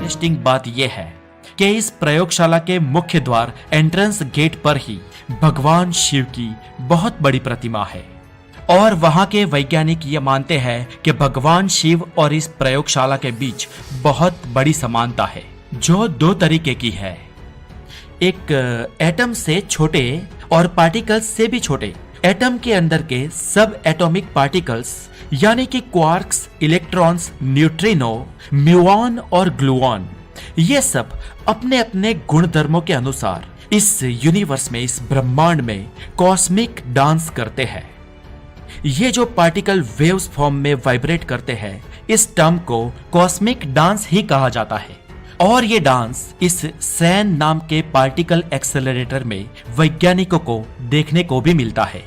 Interesting बात यह है कि इस प्रयोगशाला के मुख्य द्वार एंट्रेंस गेट पर ही भगवान शिव की बहुत बड़ी प्रतिमा है और वहां के वैज्ञानिक ये मानते हैं कि भगवान शिव और इस प्रयोगशाला के बीच बहुत बड़ी समानता है जो दो तरीके की है। एक एटम से छोटे और पार्टिकल्स से भी छोटे। एटम के अंदर के सब एटॉमिक पार्टिकल्स यानी कि क्वार्क्स, इलेक्ट्रॉन्स, न्यूट्रिनो, म्यूऑन और ग्लूऑन, ये सब अपने अपने गुणधर्मों के अनुसार इस यूनिवर्स में, इस ब्रह्मांड में कॉस्मिक डांस करते हैं। ये जो पार्टिकल वेव्स फॉर्म में वाइब्रेट करते हैं, इस टर्म को कॉस्मिक डांस ही कहा जाता है और ये डांस इस सैन नाम के पार्टिकल एक्सेलरेटर में वैज्ञानिकों को देखने को भी मिलता है।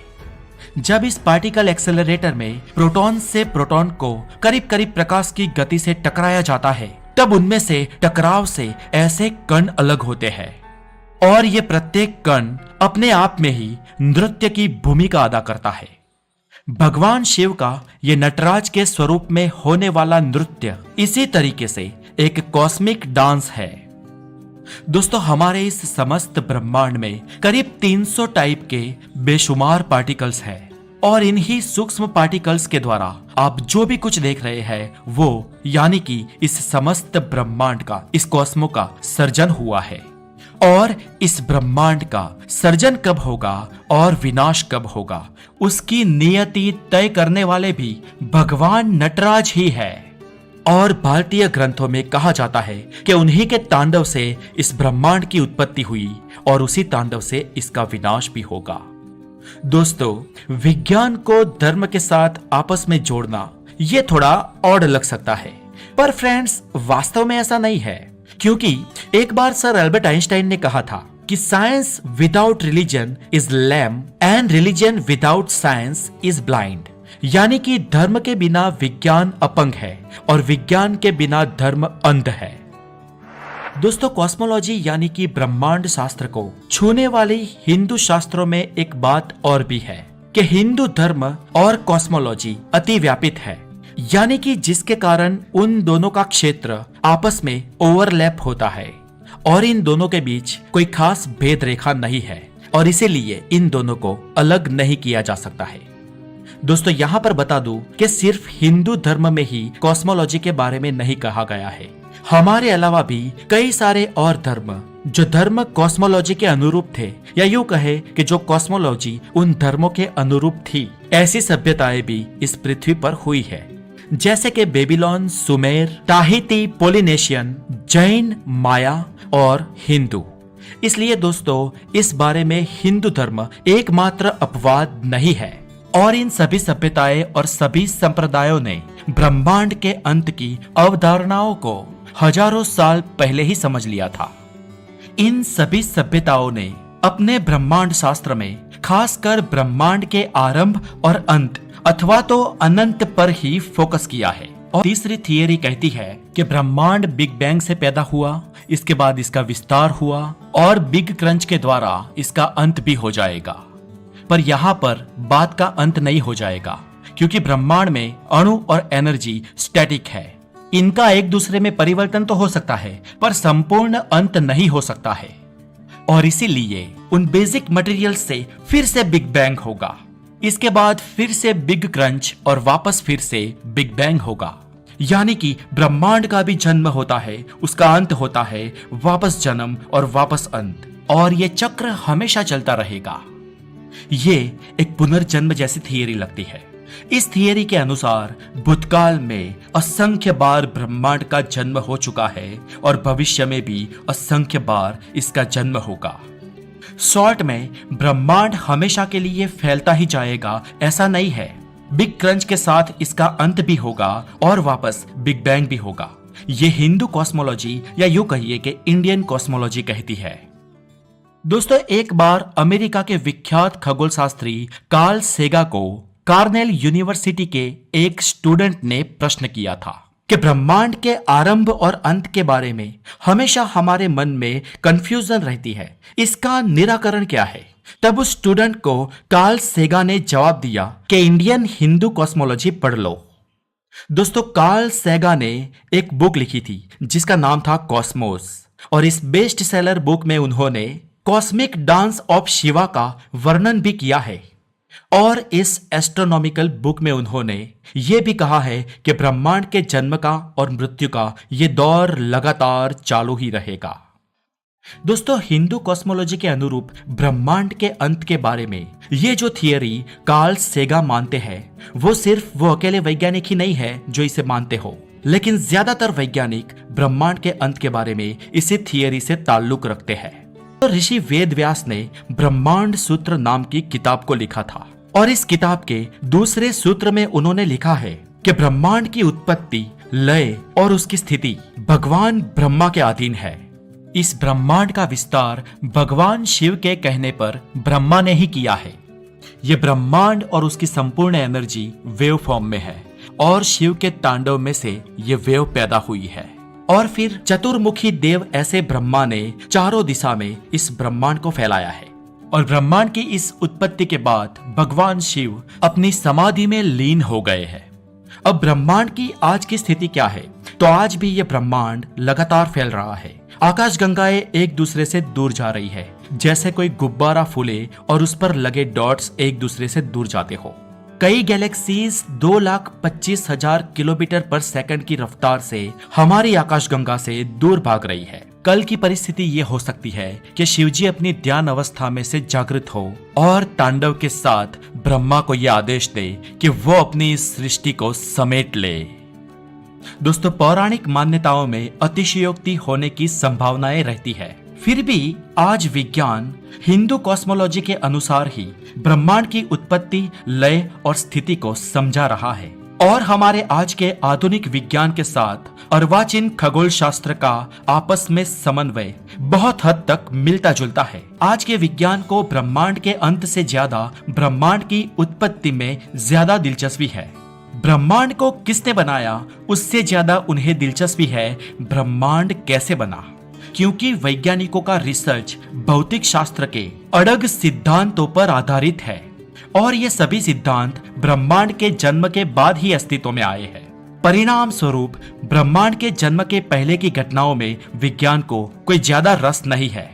जब इस पार्टिकल एक्सेलरेटर में प्रोटॉन से प्रोटॉन को करीब करीब प्रकाश की गति से टकराया जाता है, तब उनमें से टकराव से ऐसे कण अलग होते हैं और ये प्रत्येक कण अपने आप में ही नृत्य की भूमिका अदा करता है। भगवान शिव का ये नटराज के स्वरूप में होने वाला नृत्य इसी तरीके से एक कॉस्मिक डांस है। दोस्तों, हमारे इस समस्त ब्रह्मांड में करीब 300 टाइप के बेशुमार पार्टिकल्स हैं और इन्हीं सूक्ष्म पार्टिकल्स के द्वारा आप जो भी कुछ देख रहे हैं वो यानी कि इस समस्त ब्रह्मांड का, इस कॉस्मो का सर्जन हुआ है। और इस ब्रह्मांड का सर्जन कब होगा और विनाश कब होगा, उसकी नियति तय करने वाले भी भगवान नटराज ही है। और भारतीय ग्रंथों में कहा जाता है कि उन्हीं के तांडव से इस ब्रह्मांड की उत्पत्ति हुई और उसी तांडव से इसका विनाश भी होगा। दोस्तों, विज्ञान को धर्म के साथ आपस में जोड़ना ये थोड़ा ऑड लग सकता है, पर फ्रेंड्स वास्तव में ऐसा नहीं है, क्योंकि एक बार सर एल्बर्ट आइंस्टाइन ने कहा था कि science without religion is lame and religion without science is blind. यानी कि धर्म के बिना विज्ञान अपंग है और विज्ञान के बिना धर्म अंध है। दोस्तों, कॉस्मोलॉजी यानी कि ब्रह्मांड शास्त्र को छूने वाली हिंदू शास्त्रों में एक बात और भी है कि हिंदू धर्म और कॉस्मोलॉजी अति व्यापित है, यानी कि जिसके कारण उन दोनों का क्षेत्र आपस में ओवरलैप होता है और इन दोनों के बीच कोई खास भेद रेखा नहीं है और इसीलिए इन दोनों को अलग नहीं किया जा सकता है। दोस्तों, यहाँ पर बता दूं कि सिर्फ हिंदू धर्म में ही कॉस्मोलॉजी के बारे में नहीं कहा गया है। हमारे अलावा भी कई सारे और धर्म, जो धर्म कॉस्मोलॉजी के अनुरूप थे, या यूं कहे कि जो कॉस्मोलॉजी उन धर्मों के अनुरूप थी, ऐसी सभ्यताएं भी इस पृथ्वी पर हुई है, जैसे कि बेबीलोन, सुमेर, टाहिती, पोलिनेशियन, जैन, माया और हिंदू। इसलिए दोस्तों, इस बारे में हिंदू धर्म एकमात्र अपवाद नहीं है और इन सभी सभ्यताएं और सभी संप्रदायों ने ब्रह्मांड के अंत की अवधारणाओं को हजारों साल पहले ही समझ लिया था। इन सभी सभ्यताओं ने अपने ब्रह्मांड शास्त्र में खासकर ब्रह्मांड के आरंभ और अंत अथवा तो अनंत पर ही फोकस किया है। और तीसरी थियरी कहती है कि ब्रह्मांड बिग बैंग से पैदा हुआ, इसके बाद इसका विस्तार हुआ और बिग क्रंच के द्वारा इसका अंत भी हो जाएगा। पर यहाँ पर बात का अंत नहीं हो जाएगा, क्योंकि ब्रह्मांड में अणु और एनर्जी स्टैटिक है। इनका एक दूसरे में परिवर्तन तो हो सकता है, पर संपूर्ण अंत नहीं हो सकता है और इसीलिए उन बेसिक मटेरियल से फिर से बिग बैंग होगा, इसके बाद फिर से बिग क्रंच और वापस फिर से बिग बैंग होगा। यानी कि ब्रह्मांड का भी जन्म होता है, उसका अंत होता है, वापस जन्म और वापस अंत, और ये चक्र हमेशा चलता रहेगा। ये एक पुनर्जन्म जैसी थियरी लगती है। इस थियरी के अनुसार भूतकाल में असंख्य बार ब्रह्मांड का जन्म हो चुका है और भविष्य में भी असंख्य बार इसका जन्म होगा। शॉर्ट में, ब्रह्मांड हमेशा के लिए फैलता ही जाएगा ऐसा नहीं है। बिग क्रंच के साथ इसका अंत भी होगा और वापस बिग बैंग भी होगा। ये हिंदू कॉस्मोलॉजी या यूं कहिए कि इंडियन कॉस्मोलॉजी कहती है। दोस्तों, एक बार अमेरिका के विख्यात खगोल शास्त्री कार्ल सेगा को कार्नेल यूनिवर्सिटी के एक स्टूडेंट ने प्रश्न किया था कि ब्रह्मांड के आरंभ और अंत के बारे में हमेशा हमारे मन में कंफ्यूजन रहती है, इसका निराकरण क्या है। तब उस स्टूडेंट को कार्ल सेगा ने जवाब दिया कि इंडियन हिंदू कॉस्मोलॉजी पढ़ लो। दोस्तों, कार्ल सेगा ने एक बुक लिखी थी जिसका नाम था कॉस्मोस, और इस बेस्ट सेलर बुक में उन्होंने कॉस्मिक डांस ऑफ शिवा का वर्णन भी किया है। और इस एस्ट्रोनॉमिकल बुक में उन्होंने यह भी कहा है कि ब्रह्मांड के जन्म का और मृत्यु का यह दौर लगातार चालू ही रहेगा। दोस्तों, हिंदू कॉस्मोलॉजी के अनुरूप ब्रह्मांड के अंत के बारे में ये जो थियरी कार्ल सेगा मानते हैं, वो सिर्फ वो अकेले वैज्ञानिक ही नहीं है जो इसे मानते हो, लेकिन ज्यादातर वैज्ञानिक ब्रह्मांड के अंत के बारे में इसी थियरी से ताल्लुक रखते हैं। तो ऋषि वेद व्यास ने ब्रह्मांड सूत्र नाम की किताब को लिखा था, और इस किताब के दूसरे सूत्र में उन्होंने लिखा है कि ब्रह्मांड की उत्पत्ति, लय और उसकी स्थिति भगवान ब्रह्मा के अधीन है। इस ब्रह्मांड का विस्तार भगवान शिव के कहने पर ब्रह्मा ने ही किया है। यह ब्रह्मांड और उसकी संपूर्ण एनर्जी वेव फॉर्म में है, और शिव के तांडव में से यह वेव पैदा हुई है। और फिर चतुर्मुखी देव ऐसे ब्रह्मा ने चारों दिशा में इस ब्रह्मांड को फैलाया है। और ब्रह्मांड की इस उत्पत्ति के बाद भगवान शिव अपनी समाधि में लीन हो गए हैं। अब ब्रह्मांड की आज की स्थिति क्या है? तो आज भी यह ब्रह्मांड लगातार फैल रहा है। आकाशगंगाएं एक दूसरे से दूर जा रही है, जैसे कोई गुब्बारा फूले और उस पर लगे डॉट्स एक दूसरे से दूर जाते हो। कई गैलेक्सीज 2,25,000 किलोमीटर पर सेकंड की रफ्तार से हमारी आकाशगंगा से दूर भाग रही है। कल की परिस्थिति ये हो सकती है कि शिवजी अपनी ध्यान अवस्था में से जागृत हो और तांडव के साथ ब्रह्मा को यह आदेश दे कि वो अपनी इस सृष्टि को समेट ले। दोस्तों, पौराणिक मान्यताओं में अतिशयोक्ति होने की संभावनाएं रहती है, फिर भी आज विज्ञान हिंदू कॉस्मोलॉजी के अनुसार ही ब्रह्मांड की उत्पत्ति, लय और स्थिति को समझा रहा है। और हमारे आज के आधुनिक विज्ञान के साथ अर्वाचीन खगोल शास्त्र का आपस में समन्वय बहुत हद तक मिलता जुलता है। आज के विज्ञान को ब्रह्मांड के अंत से ज्यादा ब्रह्मांड की उत्पत्ति में ज्यादा दिलचस्पी है। ब्रह्मांड को किसने बनाया, उससे ज्यादा उन्हें दिलचस्पी है ब्रह्मांड कैसे बना, क्योंकि वैज्ञानिकों का रिसर्च भौतिक शास्त्र के अड़ग सिद्धांतों पर आधारित है, और ये सभी सिद्धांत ब्रह्मांड के जन्म के बाद ही अस्तित्व में आए हैं। परिणाम स्वरूप ब्रह्मांड के जन्म के पहले की घटनाओं में विज्ञान को कोई ज्यादा रस नहीं है।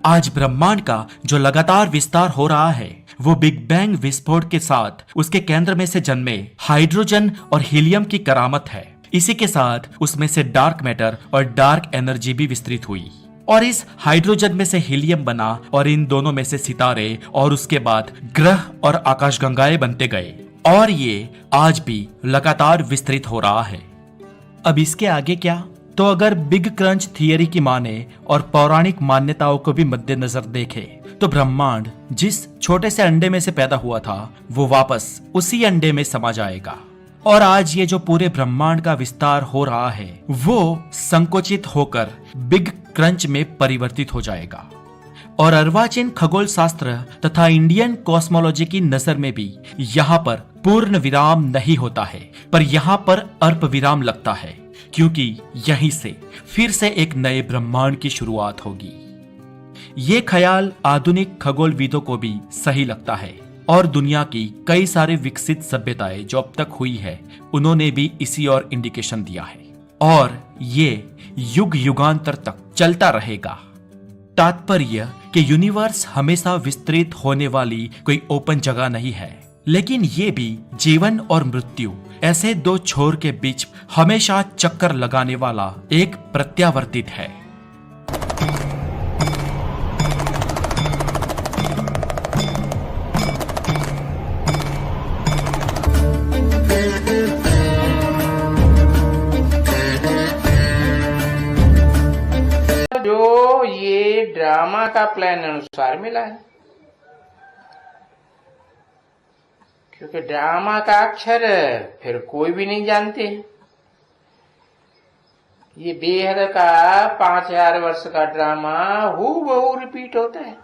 आज ब्रह्मांड का जो लगातार विस्तार हो रहा है, वो बिग बैंग विस्फोट के साथ उसके केंद्र में से जन्मे हाइड्रोजन और हीलियम की करामत है। इसी के साथ उसमें से डार्क मैटर और डार्क एनर्जी भी विस्तृत हुई, और इस हाइड्रोजन में से हीलियम बना, और इन दोनों में से सितारे, और उसके बाद ग्रह और आकाशगंगाएं बनते गए, और ये आज भी लगातार विस्तृत हो रहा है। अब इसके आगे क्या? तो अगर बिग क्रंच थियरी की माने और पौराणिक मान्यताओं को भी मद्देनजर देखे, तो ब्रह्मांड जिस छोटे से अंडे में से पैदा हुआ था, वो वापस उसी अंडे में समा जाएगा। और आज ये जो पूरे ब्रह्मांड का विस्तार हो रहा है, वो संकुचित होकर बिग क्रंच में परिवर्तित हो जाएगा। और अर्वाचीन खगोल शास्त्र तथा इंडियन कॉस्मोलॉजी की नजर में भी यहाँ पर पूर्ण विराम नहीं होता है, पर यहाँ पर अल्प विराम लगता है, क्योंकि यहीं से फिर से एक नए ब्रह्मांड की शुरुआत होगी। ये ख्याल आधुनिक खगोलविदों को भी सही लगता है, और दुनिया की कई सारी विकसित सभ्यताएं जो अब तक हुई है, उन्होंने भी इसी और इंडिकेशन दिया है, और ये युग युगांतर तक चलता रहेगा। तात्पर्य कि यूनिवर्स हमेशा विस्तृत होने वाली कोई ओपन जगह नहीं है, लेकिन ये भी जीवन और मृत्यु ऐसे दो छोर के बीच हमेशा चक्कर लगाने वाला एक प्रत्यावर्तित है। जो ये ड्रामा का प्लान अनुसार मिला है, क्योंकि ड्रामा का अक्षर फिर कोई भी नहीं जानते। ये बेहद का 5000 वर्ष का ड्रामा हूबहू रिपीट होता है।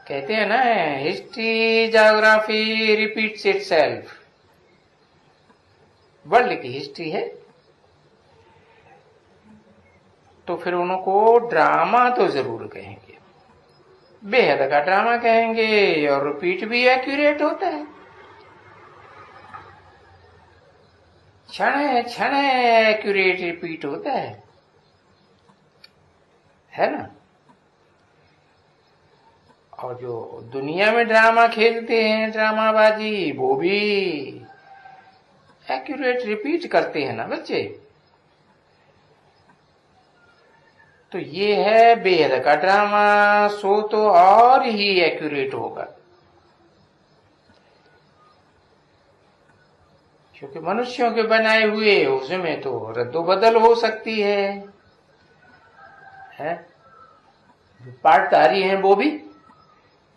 कहते हैं ना, history geography repeats itself. World की हिस्ट्री है, तो फिर उनको ड्रामा तो जरूर कहेंगे, बेहद का ड्रामा कहेंगे, और रिपीट भी एक्यूरेट होता है। क्षण क्षण एक्यूरेट रिपीट होता है ना। और जो दुनिया में ड्रामा खेलते हैं, ड्रामाबाजी, वो भी एक्यूरेट रिपीट करते हैं ना बच्चे। तो ये है बेहद का ड्रामा, सो तो और ही एक्यूरेट होगा, क्योंकि मनुष्यों के बनाए हुए उसमें तो रद्दोबदल हो सकती है? पार्टधारी हैं वो भी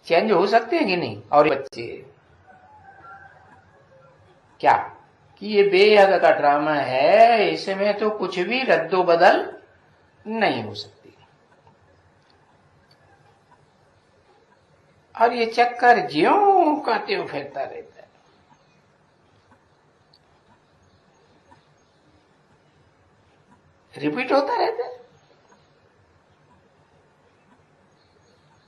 चेंज हो सकते हैं कि नहीं? और बच्चे क्या कि ये बेहद का ड्रामा है, इसमें तो कुछ भी रद्दोबदल नहीं हो सकती। और ये चक्कर ज्यों का त्यों फिरता रहता है। रिपीट होता रहता है।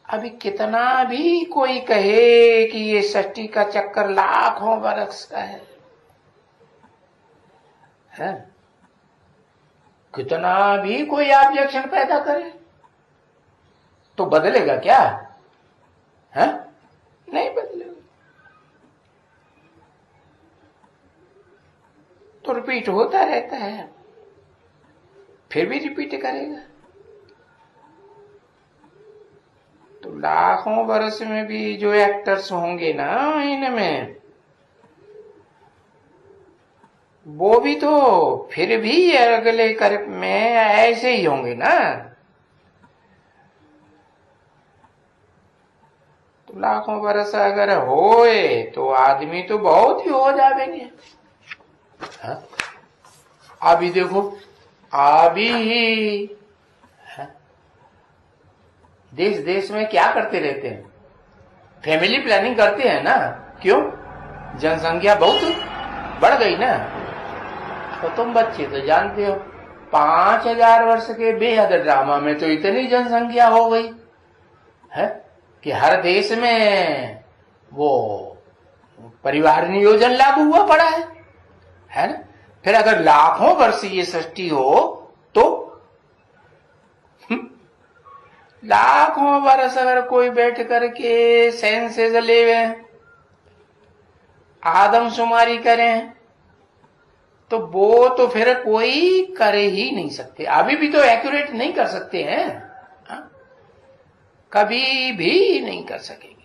अभी कितना भी कोई कहे कि ये सृष्टि का चक्कर लाखों बरस का है, कितना भी कोई ऑब्जेक्शन पैदा करे, तो बदलेगा क्या? है नहीं बदलेगा। तो रिपीट होता रहता है, फिर भी रिपीट करेगा। तो लाखों बरस में भी जो एक्टर्स होंगे ना इनमें, वो भी तो फिर भी अगले कर्म में ऐसे ही होंगे ना। तो लाखों बरस अगर होए तो आदमी तो बहुत ही हो जाएंगे। अभी देखो, अभी देश देश में क्या करते रहते हैं? फैमिली प्लानिंग करते हैं ना। क्यों? जनसंख्या बहुत बढ़ गई ना। तो तुम बच्चे तो जानते हो, 5000 वर्ष के बेहद ड्रामा में तो इतनी जनसंख्या हो गई है कि हर देश में वो परिवार नियोजन लागू हुआ पड़ा है ना। फिर अगर लाखों वर्ष ये सृष्टि हो तो लाखों वर्ष अगर कोई बैठ करके सेंसेस ले, आदमशुमारी करें, तो वो तो फिर कोई करे ही नहीं सकते। अभी भी तो एक्यूरेट नहीं कर सकते हैं, कभी भी नहीं कर सकेंगे।